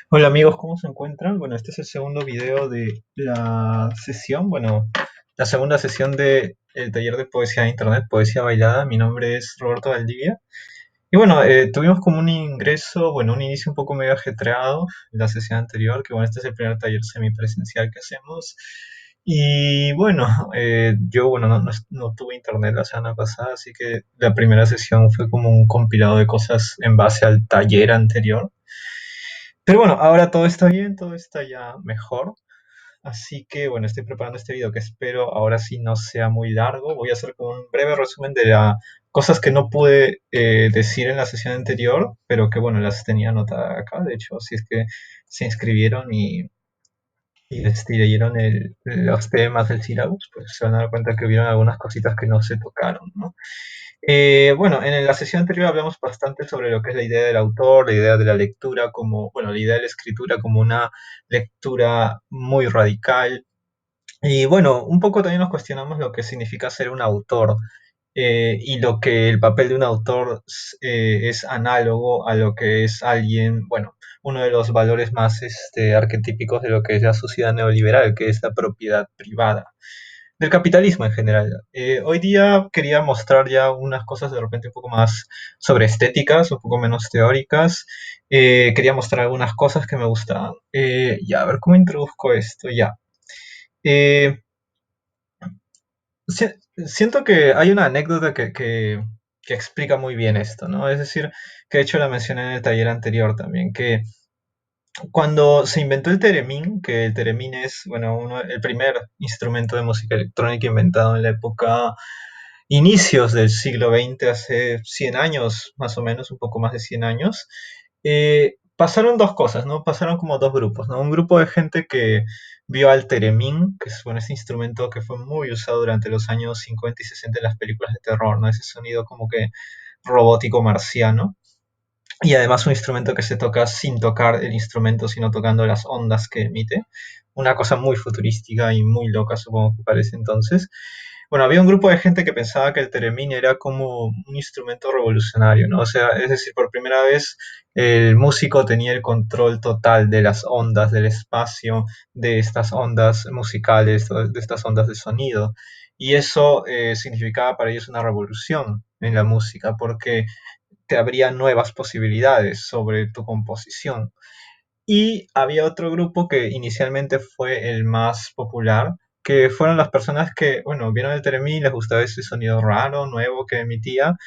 Hola amigos, ¿cómo se encuentran? Bueno, este es el segundo video de la sesión, bueno, la segunda sesión de el taller de poesía de internet, poesía bailada. Mi nombre es Roberto Valdivia. Y bueno, tuvimos como un ingreso, bueno, un inicio un poco medio ajetreado en la sesión anterior, que bueno, este es el primer taller semipresencial que hacemos. Y bueno, yo, bueno, no tuve internet la semana pasada, así que la primera sesión fue como un compilado de cosas en base al taller anterior. Pero bueno, ahora todo está bien, todo está ya mejor. Así que bueno, estoy preparando este video que espero ahora sí no sea muy largo. Voy a hacer como un breve resumen de las cosas que no pude decir en la sesión anterior, pero que bueno, las tenía anotadas acá. De hecho, si es que se inscribieron y leyeron los temas del syllabus, pues se van a dar cuenta que hubieron algunas cositas que no se tocaron, ¿no? Bueno, en la sesión anterior hablamos bastante sobre lo que es la idea del autor, la idea de la lectura como, bueno, la idea de la escritura como una lectura muy radical. Y bueno, un poco también nos cuestionamos lo que significa ser un autor y lo que el papel de un autor es análogo a lo que es alguien, bueno, uno de los valores más arquetípicos de lo que es la sociedad neoliberal, que es la propiedad privada del capitalismo en general. Hoy día quería mostrar ya unas cosas de repente un poco más sobre estéticas, un poco menos teóricas. Quería mostrar algunas cosas que me gustaban. Ya, a ver cómo introduzco esto. Ya. Eh, Siento que hay una anécdota que explica muy bien esto, ¿no? Es decir, que de hecho la mencioné en el taller anterior también, que cuando se inventó el theremin, que el theremin es, bueno, el primer instrumento de música electrónica inventado en la época inicios del siglo XX, hace 100 años, más o menos, un poco más de 100 años, pasaron dos cosas, ¿no? Pasaron como dos grupos, ¿no? Un grupo de gente que vio al theremin, que es bueno, ese instrumento que fue muy usado durante los años 50 y 60 en las películas de terror, ¿no? Ese sonido como que robótico marciano. Y además un instrumento que se toca sin tocar el instrumento, sino tocando las ondas que emite. Una cosa muy futurística y muy loca, supongo que parece entonces. Bueno, había un grupo de gente que pensaba que el theremin era como un instrumento revolucionario, ¿no? O sea, es decir, por primera vez el músico tenía el control total de las ondas, del espacio, de estas ondas musicales, de estas ondas de sonido. Y eso significaba para ellos una revolución en la música, porque te abría nuevas posibilidades sobre tu composición. Y había otro grupo que inicialmente fue el más popular, que fueron las personas que, bueno, vieron el Theremin, les gustaba ese sonido raro, nuevo que emitía,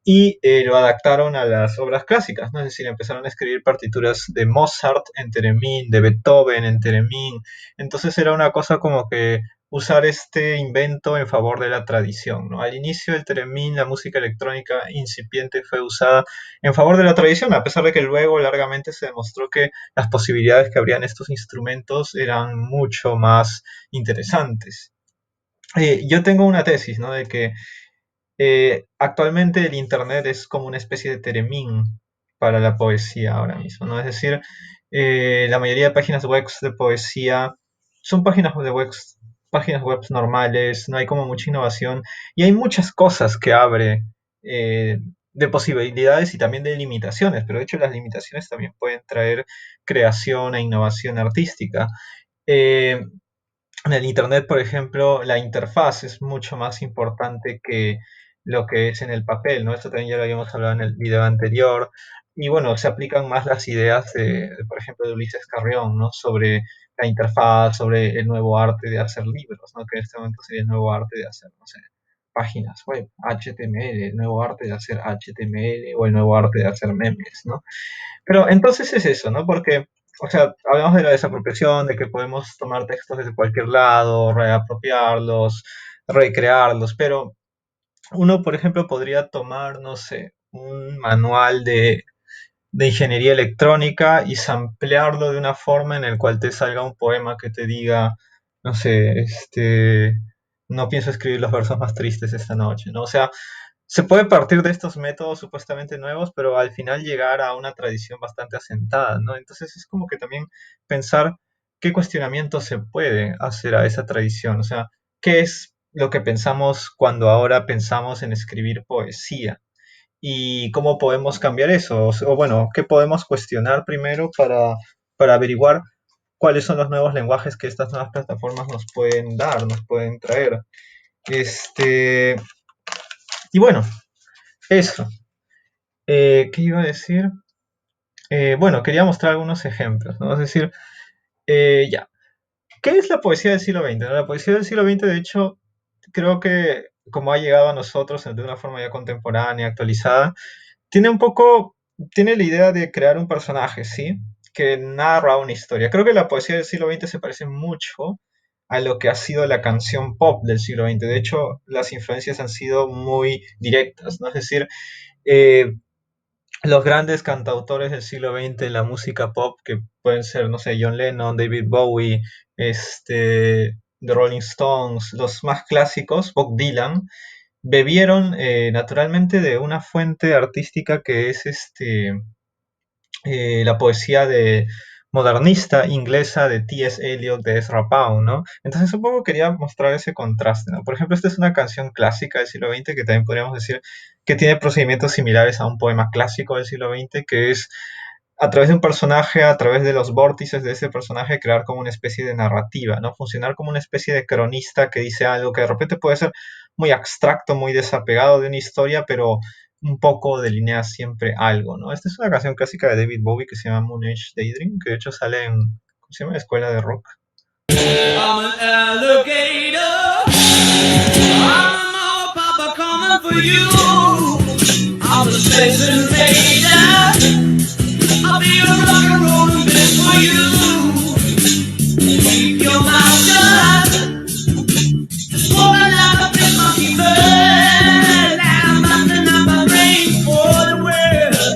y lo adaptaron a las obras clásicas, ¿no? Es decir, empezaron a escribir partituras de Mozart en Theremin, de Beethoven en Theremin. Entonces era una cosa como que usar este invento en favor de la tradición, ¿no? Al inicio del Theremin, la música electrónica incipiente fue usada en favor de la tradición, a pesar de que luego largamente se demostró que las posibilidades que habrían estos instrumentos eran mucho más interesantes. Yo tengo una tesis, ¿no? De que actualmente el Internet es como una especie de Teremin para la poesía ahora mismo, ¿no? Es decir, la mayoría de páginas web de poesía son páginas web normales, no hay como mucha innovación y hay muchas cosas que abre eh, de posibilidades y también de limitaciones, pero de hecho las limitaciones también pueden traer creación e innovación artística. Eh, en el Internet, por ejemplo, la interfaz es mucho más importante que lo que es en el papel, ¿no? Esto también ya lo habíamos hablado en el video anterior. Y bueno, se aplican más las ideas por ejemplo, de Ulises Carrión, ¿no? Sobre la interfaz, sobre el nuevo arte de hacer libros, ¿no? Que en este momento sería el nuevo arte de hacer, no sé, páginas web, HTML, el nuevo arte de hacer HTML o el nuevo arte de hacer memes, ¿no? Pero entonces es eso, ¿no? Porque, o sea, hablamos de la desapropiación, de que podemos tomar textos desde cualquier lado, reapropiarlos, recrearlos, pero uno, por ejemplo, podría tomar, no sé, un manual de ingeniería electrónica y samplearlo de una forma en el cual te salga un poema que te diga, no sé, no pienso escribir los versos más tristes esta noche, ¿no? O sea, se puede partir de estos métodos supuestamente nuevos, pero al final llegar a una tradición bastante asentada, ¿no? Entonces es como que también pensar qué cuestionamiento se puede hacer a esa tradición, o sea, qué es lo que pensamos cuando ahora pensamos en escribir poesía y cómo podemos cambiar eso, o bueno, qué podemos cuestionar primero para para averiguar cuáles son los nuevos lenguajes que estas nuevas plataformas nos pueden dar, nos pueden traer. Este, y bueno, eso. ¿Qué iba a decir? Bueno, quería mostrar algunos ejemplos, ¿no? Es decir, ya. ¿Qué es la poesía del siglo XX? ¿No? La poesía del siglo XX, de hecho, creo que como ha llegado a nosotros de una forma ya contemporánea, actualizada, tiene un poco, tiene la idea de crear un personaje, ¿sí? Que narra una historia. Creo que la poesía del siglo XX se parece mucho a lo que ha sido la canción pop del siglo XX. De hecho, las influencias han sido muy directas, ¿no? Es decir, eh, los grandes cantautores del siglo XX en la música pop, que pueden ser, no sé, John Lennon, David Bowie, The Rolling Stones, los más clásicos, Bob Dylan, bebieron naturalmente de una fuente artística que es la poesía de modernista inglesa de T.S. Eliot, de Ezra Pound, ¿no? Entonces un poco quería mostrar ese contraste, ¿no? Por ejemplo, esta es una canción clásica del siglo XX que también podríamos decir que tiene procedimientos similares a un poema clásico del siglo XX, que es a través de un personaje, a través de los vórtices de ese personaje, crear como una especie de narrativa, ¿no? Funcionar como una especie de cronista que dice algo que de repente puede ser muy abstracto, muy desapegado de una historia, pero un poco delinea siempre algo, ¿no? Esta es una canción clásica de David Bowie que se llama Moon Age Daydream, que de hecho sale en, ¿cómo se llama? Escuela de Rock. I'm an alligator. I'm all papa coming for you. I'm a space invader. I'll be a rock and rollin' bitch for you. Keep your mouth shut. Smoking like a big monkey bird. I'm mountain up a rain for the world.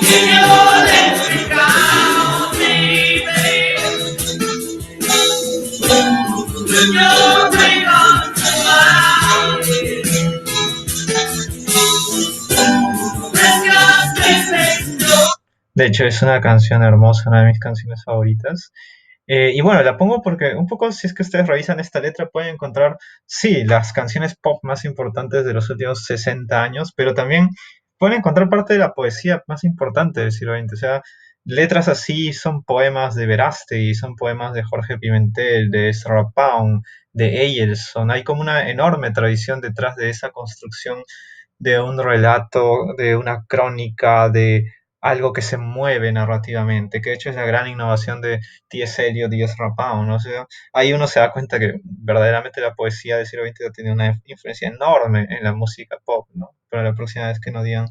Give your electric on me, baby. Put your ring on tonight. De hecho, es una canción hermosa, una de mis canciones favoritas. Y bueno, la pongo porque un poco si es que ustedes revisan esta letra pueden encontrar, sí, las canciones pop más importantes de los últimos 60 años, pero también pueden encontrar parte de la poesía más importante del siglo XX. O sea, letras así son poemas de Verástegui, son poemas de Jorge Pimentel, de Ezra Pound, de Eyelson. Hay como una enorme tradición detrás de esa construcción de un relato, de una crónica, de algo que se mueve narrativamente, que de hecho es la gran innovación de T.S. Eliot y Ezra Pound, ¿no? O sea, ahí uno se da cuenta que verdaderamente la poesía del siglo XX tiene una influencia enorme en la música pop, ¿no? Pero la próxima vez que nos digan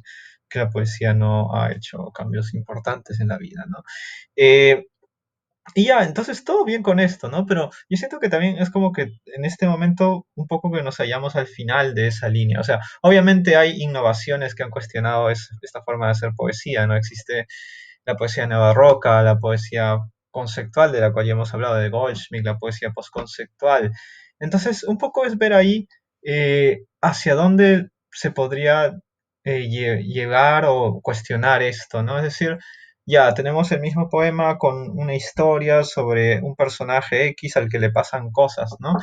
que la poesía no ha hecho cambios importantes en la vida, ¿no? Eh, y ya, entonces todo bien con esto, ¿no? Pero yo siento que también es como que en este momento un poco que nos hallamos al final de esa línea. O sea, obviamente hay innovaciones que han cuestionado esta forma de hacer poesía, ¿no? Existe la poesía neobarroca, la poesía conceptual de la cual ya hemos hablado, de Goldschmidt, la poesía postconceptual. Entonces, un poco es ver ahí hacia dónde se podría llegar o cuestionar esto, ¿no? Es decir, ya tenemos el mismo poema con una historia sobre un personaje X al que le pasan cosas, ¿no?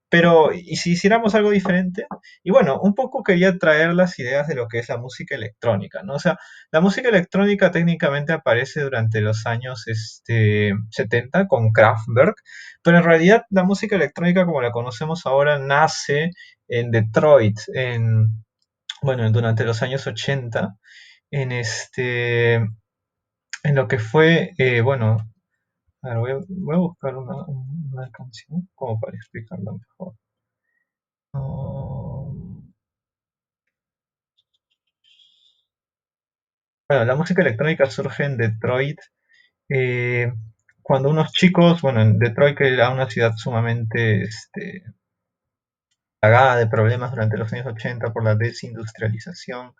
Pero, ¿y si hiciéramos algo diferente? Y bueno, un poco quería traer las ideas de lo que es la música electrónica, ¿no? O sea, la música electrónica técnicamente aparece durante los años 70 con Kraftwerk, pero en realidad la música electrónica como la conocemos ahora nace en Detroit, bueno, durante los años 80, en en lo que fue, bueno, a ver, voy a buscar una canción como para explicarlo mejor. Um, bueno, la música electrónica surge en Detroit eh, cuando unos chicos, bueno, en Detroit, que era una ciudad sumamente plagada de problemas durante los años 80 por la desindustrialización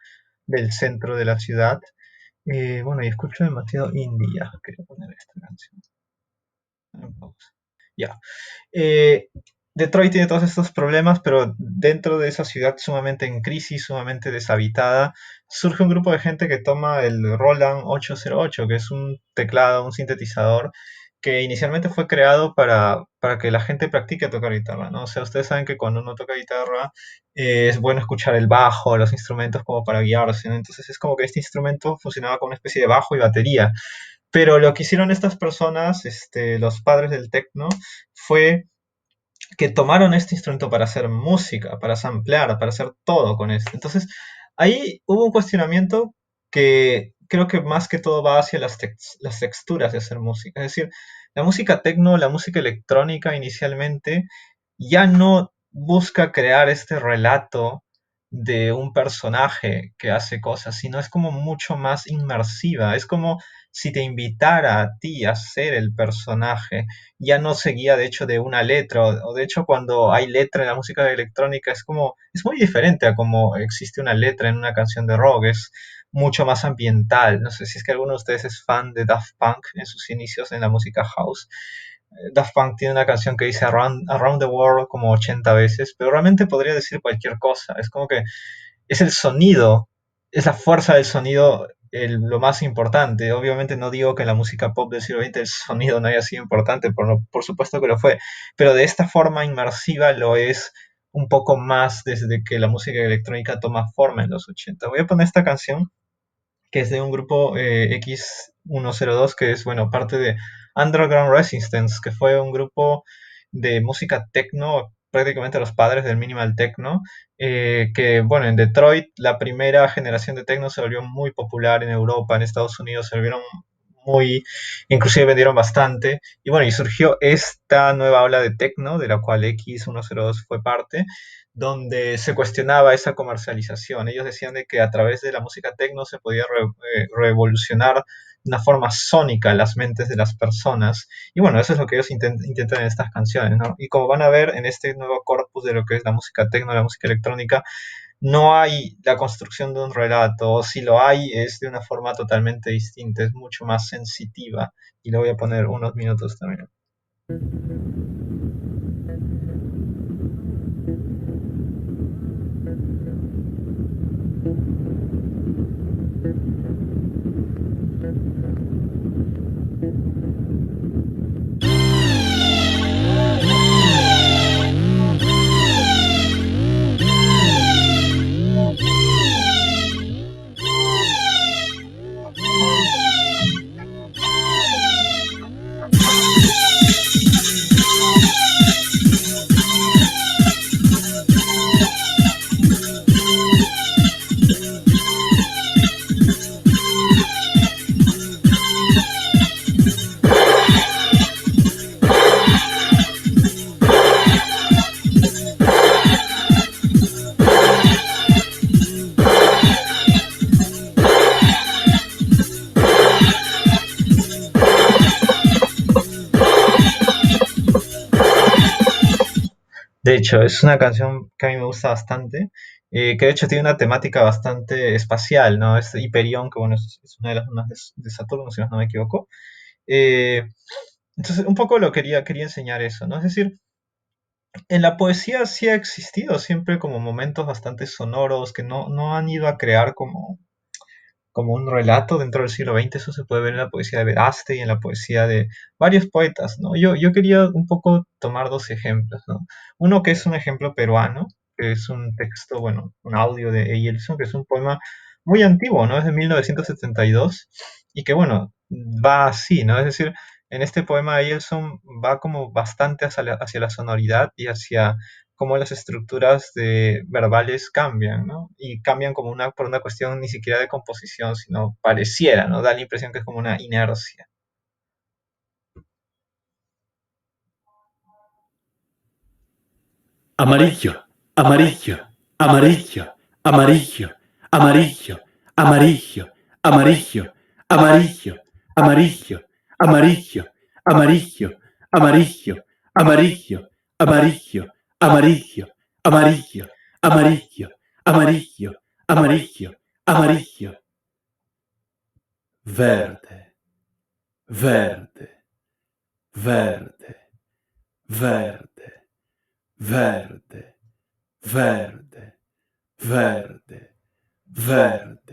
del centro de la ciudad, bueno, y escucho demasiado indie, ya, quería poner esta canción. Ya. Eh, Detroit tiene todos estos problemas, pero dentro de esa ciudad sumamente en crisis, sumamente deshabitada, surge un grupo de gente que toma el Roland 808, que es un teclado, un sintetizador, que inicialmente fue creado para que la gente practique tocar guitarra, ¿no? O sea, ustedes saben que cuando uno toca guitarra es bueno escuchar el bajo, los instrumentos como para guiarse, ¿no? Entonces es como que este instrumento funcionaba como una especie de bajo y batería. Pero lo que hicieron estas personas, los padres del techno, fue que tomaron este instrumento para hacer música, para samplear, para hacer todo con esto. Entonces, ahí hubo un cuestionamiento que creo que más que todo va hacia las texturas de hacer música. Es decir, la música techno, la música electrónica inicialmente, ya no busca crear este relato de un personaje que hace cosas, sino es como mucho más inmersiva. Es como si te invitara a ti a ser el personaje, ya no seguía de hecho de una letra, o de hecho cuando hay letra en la música electrónica es como, es muy diferente a como existe una letra en una canción de rock, es mucho más ambiental. No sé si es que alguno de ustedes es fan de Daft Punk en sus inicios en la música house. Daft Punk tiene una canción que dice Around the World como 80 veces, pero realmente podría decir cualquier cosa. Es como que es el sonido, es la fuerza del sonido lo más importante. Obviamente no digo que en la música pop del siglo XX el sonido no haya sido importante, por supuesto que lo fue, pero de esta forma inmersiva lo es un poco más desde que la música electrónica toma forma en los 80. Voy a poner esta canción que es de un grupo X102, que es, bueno, parte de Underground Resistance, que fue un grupo de música techno, prácticamente los padres del minimal techno, que, bueno, en Detroit la primera generación de techno se volvió muy popular en Europa, en Estados Unidos se volvieron muy, inclusive vendieron bastante, y bueno, y surgió esta nueva ola de techno, de la cual X102 fue parte, donde se cuestionaba esa comercialización. Ellos decían de que a través de la música techno se podía revolucionar de una forma sónica las mentes de las personas. Y bueno, eso es lo que ellos intentan en estas canciones, ¿no? Y como van a ver en este nuevo corpus de lo que es la música techno, la música electrónica, no hay la construcción de un relato, o si lo hay es de una forma totalmente distinta, es mucho más sensitiva. Y le voy a poner unos minutos también. De hecho, es una canción que a mí me gusta bastante, que de hecho tiene una temática bastante espacial, ¿no? Es Hyperion, que bueno, es una de las lunas de Saturno, si no me equivoco. Eh, entonces, un poco quería enseñar eso, ¿no? Es decir, en la poesía sí ha existido siempre como momentos bastante sonoros que no han ido a crear como un relato dentro del siglo XX. Eso se puede ver en la poesía de Vedaste y en la poesía de varios poetas, ¿no? Yo quería un poco tomar dos ejemplos, ¿no? Uno que es un ejemplo peruano, que es un texto, bueno, un audio de Eyelson, que es un poema muy antiguo, ¿no? Es de 1972 y que, bueno, va así, ¿no? Es decir, en este poema Eyelson va como bastante hacia la sonoridad y hacia cómo las estructuras verbales cambian, ¿no? Y cambian como por una cuestión ni siquiera de composición, sino pareciera, ¿no? Da la impresión que es como una inercia. Amarillo, amarillo, amarillo, amarillo, amarillo, amarillo, amarillo, amarillo, amarillo, amarillo, amarillo, amarillo, amarillo, amarillo, amarillo, amarillo, amarillo, amarillo, amarillo, amarillo, verde, verde, verde, verde, verde, verde, verde, verde,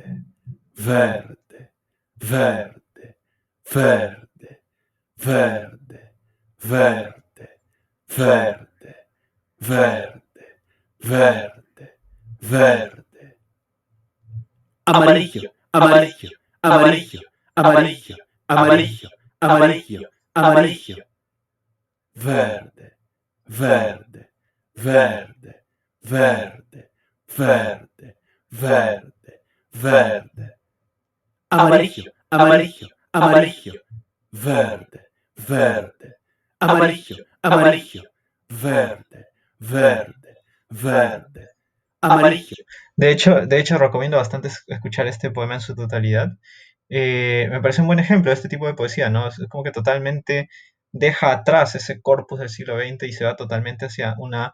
verde, verde, verde, verde, verde, verde, verde, verde, verde. Amarillo, amarillo, amarillo, amarillo, amarillo, amarillo, amarillo. Verde, verde, verde, verde, verde, verde, verde. Amarillo, amarillo, amarillo, verde, verde, amarillo, amarillo, verde, verde, verde, amarillo. De hecho, recomiendo bastante escuchar este poema en su totalidad. Me parece un buen ejemplo de este tipo de poesía, ¿no? Es como que totalmente deja atrás ese corpus del siglo XX y se va totalmente hacia una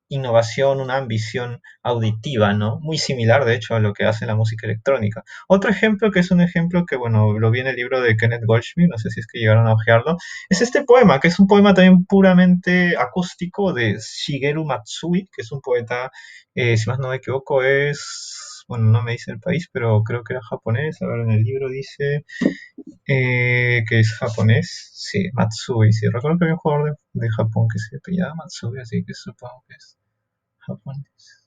innovación, una ambición auditiva, ¿no? Muy similar, de hecho, a lo que hace la música electrónica. Otro ejemplo que es un ejemplo que, bueno, lo vi en el libro de Kenneth Goldschmidt, no sé si es que llegaron a ojearlo, es este poema, que es un poema también puramente acústico de Shigeru Matsui, que es un poeta, si más no me equivoco, bueno, no me dice el país, pero creo que era japonés. A ver, en el libro dice que es japonés. Sí, Matsui. Sí, recuerdo que había un jugador de Japón que se apellidaba Matsui, así que supongo que es japonés.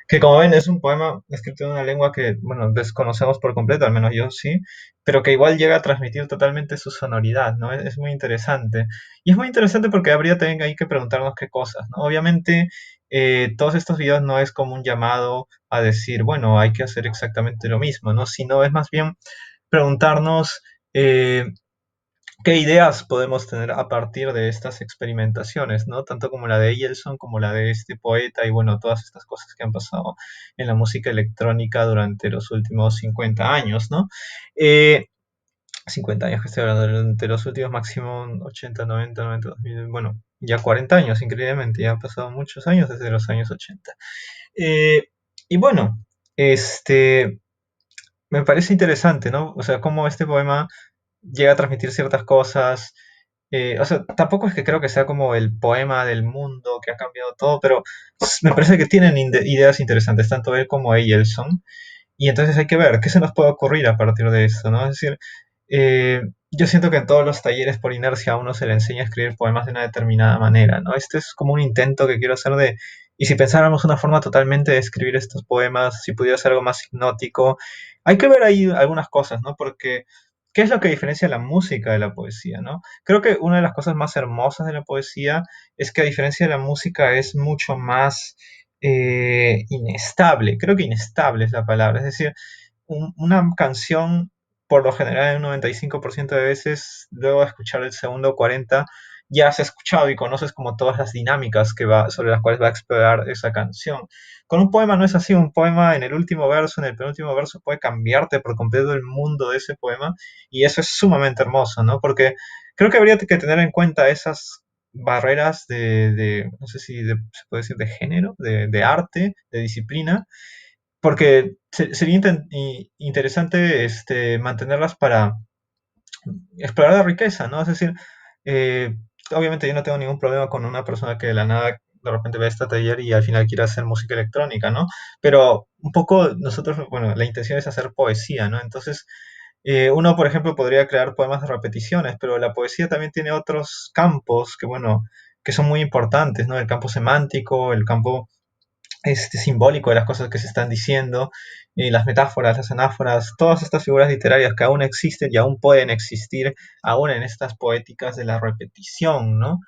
123que como ven es un poema escrito en una lengua que, bueno, desconocemos por completo, al menos yo sí, pero que igual llega a transmitir totalmente su sonoridad, ¿no? Es muy interesante. Y es muy interesante porque habría también ahí que preguntarnos qué cosas, ¿no? Obviamente, todos estos videos no es como un llamado a decir, bueno, hay que hacer exactamente lo mismo, ¿no? Sino es más bien preguntarnos qué ideas podemos tener a partir de estas experimentaciones, ¿no? Tanto como la de Eielson, como la de este poeta y bueno, todas estas cosas que han pasado en la música electrónica durante los últimos 50 años, ¿no? 50 años que estoy hablando, durante los últimos máximo 80, 90, 90, 2000, bueno, ya 40 años, increíblemente, ya han pasado muchos años desde los años 80. Eh, y bueno, este, me parece interesante, ¿no? O sea, cómo este poema llega a transmitir ciertas cosas. O sea, tampoco es que creo que sea como el poema del mundo que ha cambiado todo, pero me parece que tienen ideas interesantes, tanto él como Eyelson. Y entonces hay que ver qué se nos puede ocurrir a partir de esto, ¿no? Es decir, yo siento que en todos los talleres por inercia a uno se le enseña a escribir poemas de una determinada manera, ¿no? Este es como un intento que quiero hacer de, y si pensáramos una forma totalmente de escribir estos poemas, si pudiera ser algo más hipnótico, hay que ver ahí algunas cosas, ¿no? Porque, ¿qué es lo que diferencia la música de la poesía, ¿no? Creo que una de las cosas más hermosas de la poesía es que a diferencia de la música es mucho más inestable, creo que inestable es la palabra, es decir, una canción, por lo general, en un 95% de veces, luego de escuchar el segundo 40, ya has escuchado y conoces como todas las dinámicas sobre las cuales va a explorar esa canción. Con un poema no es así, un poema en el último verso, en el penúltimo verso, puede cambiarte por completo el mundo de ese poema y eso es sumamente hermoso, ¿no? Porque creo que habría que tener en cuenta esas barreras no sé si se puede decir de género, de arte, de disciplina, porque sería interesante mantenerlas para explorar la riqueza, ¿no? Es decir, eh, obviamente yo no tengo ningún problema con una persona que de la nada de repente ve este taller y al final quiere hacer música electrónica, ¿no? Pero un poco nosotros, bueno, la intención es hacer poesía, ¿no? Entonces, uno, por ejemplo, podría crear poemas de repeticiones, pero la poesía también tiene otros campos que, bueno, que son muy importantes, ¿no? El campo semántico, el campo simbólico de las cosas que se están diciendo, y las metáforas, las anáforas, todas estas figuras literarias que aún existen y aún pueden existir, aún en estas poéticas de la repetición, ¿no?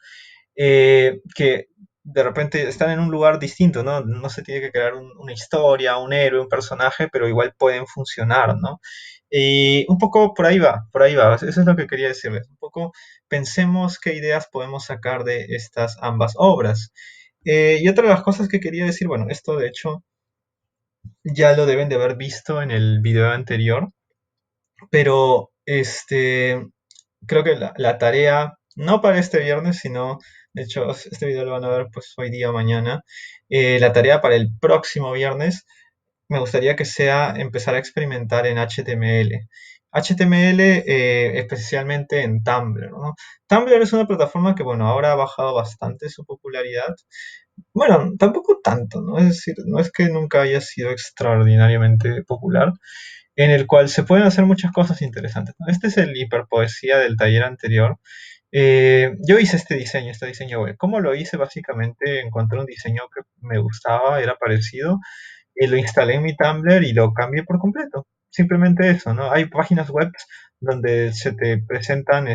Que de repente están en un lugar distinto, ¿no? No se tiene que crear una historia, un héroe, un personaje, pero igual pueden funcionar, ¿no? Y un poco por ahí va, eso es lo que quería decirles. Un poco pensemos qué ideas podemos sacar de estas ambas obras. Y otra de las cosas que quería decir, bueno, esto de hecho ya lo deben de haber visto en el video anterior, pero creo que la tarea, no para este viernes, sino, de hecho, este video lo van a ver pues hoy día o mañana, la tarea para el próximo viernes me gustaría que sea empezar a experimentar en HTML. HTML, especialmente en Tumblr, ¿no? Tumblr es una plataforma que, bueno, ahora ha bajado bastante su popularidad. Bueno, tampoco tanto, ¿no? Es decir, no es que nunca haya sido extraordinariamente popular, en el cual se pueden hacer muchas cosas interesantes, ¿no? Este es el hiperpoesía del taller anterior. Yo hice este diseño web. ¿Cómo lo hice? Básicamente encontré un diseño que me gustaba, era parecido, y lo instalé en mi Tumblr y lo cambié por completo. Simplemente eso, ¿no? Hay páginas web donde se te presentan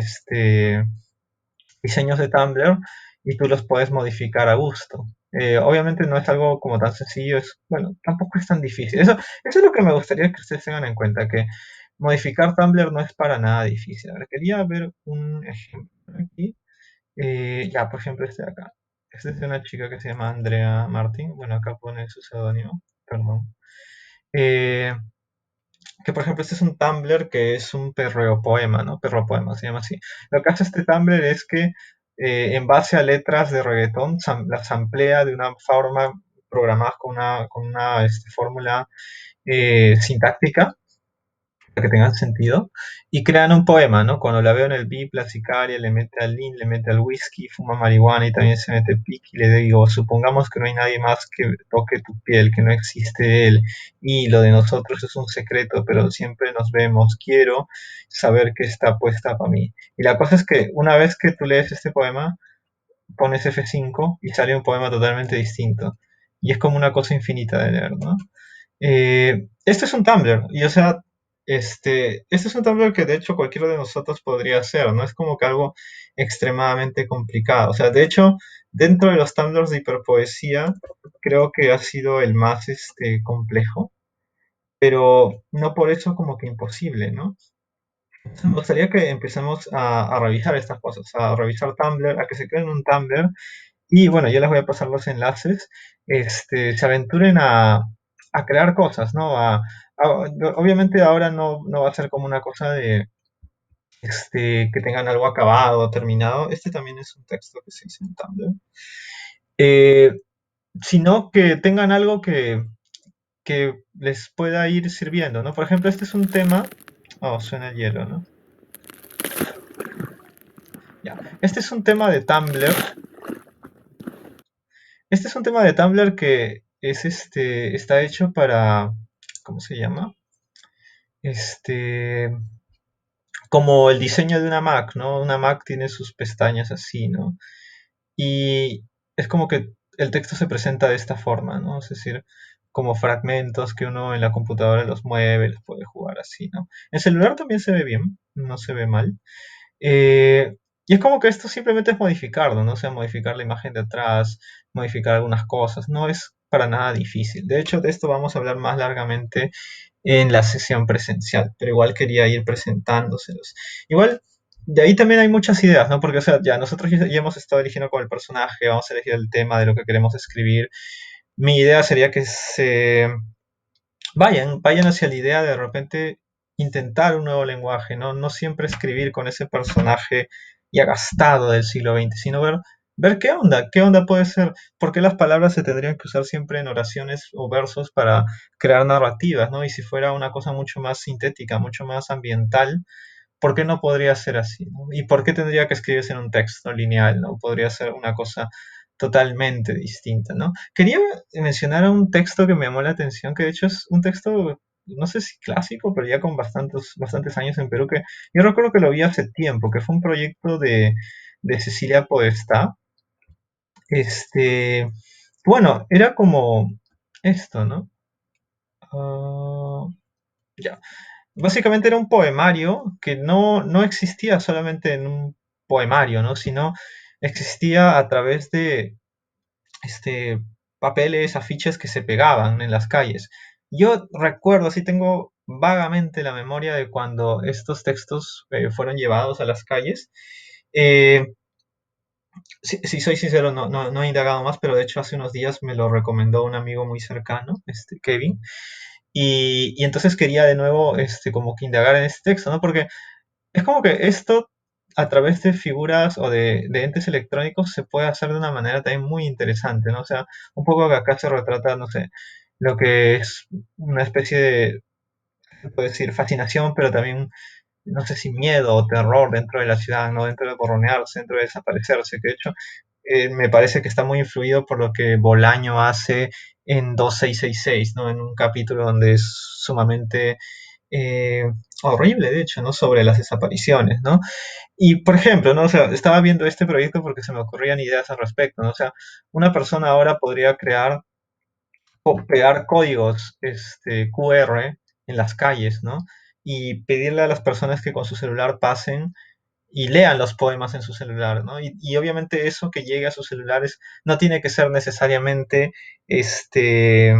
diseños de Tumblr y tú los puedes modificar a gusto. Obviamente no es algo como tan sencillo, bueno, tampoco es tan difícil. Eso es lo que me gustaría que ustedes tengan en cuenta, que modificar Tumblr no es para nada difícil. A ver, quería ver un ejemplo aquí. Ya, por ejemplo, este de acá. Este es de una chica que se llama Andrea Martin. Bueno, acá pone su seudónimo, perdón. Eh, que por ejemplo este es un Tumblr que es un perreo poema, ¿no? Perro poema, se llama así. Lo que hace este Tumblr es que en base a letras de reggaetón las samplea de una forma programadas con una fórmula sintáctica que tengan sentido, y crean un poema, ¿no? Cuando la veo en el beat, la sicaria le mete al lean, le mete al whisky, fuma marihuana y también se mete pique y le digo, supongamos que no hay nadie más que toque tu piel, que no existe él, y lo de nosotros es un secreto, pero siempre nos vemos, quiero saber que está puesta para mí. Y la cosa es que una vez que tú lees este poema, pones F5 y sale un poema totalmente distinto. Y es como una cosa infinita de leer, ¿no? Este es un Tumblr, y o sea, este es un Tumblr que de hecho cualquiera de nosotros podría hacer, no es como que algo extremadamente complicado. O sea, de hecho, dentro de los Tumblrs de hiperpoesía, creo que ha sido el más complejo, pero no por eso como que imposible, ¿no? Entonces, me gustaría que empecemos a revisar estas cosas, a revisar Tumblr, a que se creen un Tumblr y bueno, yo les voy a pasar los enlaces. Se aventuren a crear cosas, ¿no? Obviamente ahora no va a ser como una cosa de que tengan algo acabado, terminado. Este también es un texto que se hizo en Tumblr. Eh, Sino que tengan algo que les pueda ir sirviendo, ¿no? Por ejemplo, este es un tema. Oh, suena el hielo, ¿no? Ya. Este es un tema de Tumblr. Este es un tema de Tumblr que es está hecho para, ¿cómo se llama? Este, como el diseño de una Mac, ¿no? Una Mac tiene sus pestañas así, ¿no? Y es como que el texto se presenta de esta forma, ¿no? Es decir, como fragmentos que uno en la computadora los mueve, los puede jugar así, ¿no? En celular también se ve bien, no se ve mal. Y es como que esto simplemente es modificarlo, ¿no? O sea, modificar la imagen de atrás, modificar algunas cosas, no es para nada difícil. De hecho, de esto vamos a hablar más largamente en la sesión presencial, pero igual quería ir presentándoselos. Igual, de ahí también hay muchas ideas, ¿no? Porque, o sea, ya nosotros ya hemos estado eligiendo con el personaje, vamos a elegir el tema de lo que queremos escribir. Mi idea sería que vayan hacia la idea de repente intentar un nuevo lenguaje, ¿no? No siempre escribir con ese personaje ya gastado del siglo XX, sino ver qué onda puede ser, por qué las palabras se tendrían que usar siempre en oraciones o versos para crear narrativas, ¿no? Y si fuera una cosa mucho más sintética, mucho más ambiental, ¿por qué no podría ser así? ¿No? ¿Y por qué tendría que escribirse en un texto lineal? ¿No? Podría ser una cosa totalmente distinta, ¿no? Quería mencionar un texto que me llamó la atención, que de hecho es un texto, no sé si clásico, pero ya con bastantes años en Perú, que yo recuerdo que lo vi hace tiempo, que fue un proyecto de Cecilia Podestá. Este, bueno, era como esto, ¿no? Ah, ya. Básicamente era un poemario que no existía solamente en un poemario, ¿no? Sino existía a través de este, papeles, afiches que se pegaban en las calles. Yo recuerdo, sí tengo vagamente la memoria de cuando estos textos fueron llevados a las calles. Eh, si soy sincero, no he indagado más, pero de hecho hace unos días me lo recomendó un amigo muy cercano, Kevin, y entonces quería de nuevo como que indagar en este texto, ¿no? Porque es como que esto a través de figuras o de entes electrónicos se puede hacer de una manera también muy interesante, ¿no? O sea, un poco que acá se retrata, no sé, lo que es una especie de, se puede decir, fascinación, pero también, no sé si miedo o terror dentro de la ciudad, ¿no? Dentro de borronearse, dentro de desaparecerse, que de hecho me parece que está muy influido por lo que Bolaño hace en 2666, ¿no? En un capítulo donde es sumamente eh, horrible, de hecho, ¿no? Sobre las desapariciones, ¿no? Y, por ejemplo, ¿no? O sea, estaba viendo este proyecto porque se me ocurrían ideas al respecto, ¿no? O sea, una persona ahora podría crear o pegar códigos QR en las calles, ¿no? Y pedirle a las personas que con su celular pasen y lean los poemas en su celular, ¿no? Y obviamente eso que llegue a sus celulares no tiene que ser necesariamente este,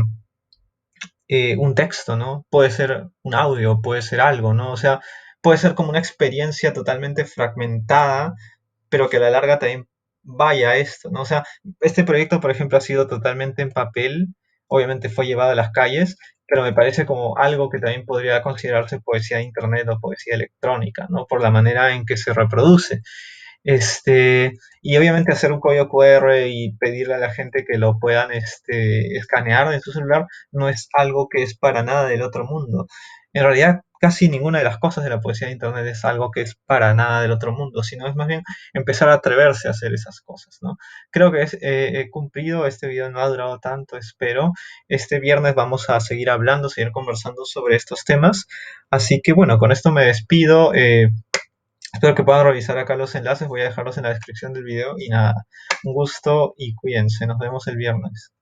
un texto, ¿no? Puede ser un audio, puede ser algo, ¿no? O sea, puede ser como una experiencia totalmente fragmentada pero que a la larga también vaya a esto, ¿no? O sea, este proyecto, por ejemplo, ha sido totalmente en papel, obviamente fue llevado a las calles, pero me parece como algo que también podría considerarse poesía de internet o poesía electrónica, ¿no? Por la manera en que se reproduce. Y obviamente hacer un código QR y pedirle a la gente que lo puedan escanear en su celular no es algo que es para nada del otro mundo. En realidad, casi ninguna de las cosas de la poesía de Internet es algo que es para nada del otro mundo, sino es más bien empezar a atreverse a hacer esas cosas, ¿no? Creo que he cumplido, este video no ha durado tanto, espero. Este viernes vamos a seguir hablando, seguir conversando sobre estos temas. Así que bueno, con esto me despido. Espero que puedan revisar acá los enlaces, voy a dejarlos en la descripción del video y nada, un gusto y cuídense, nos vemos el viernes.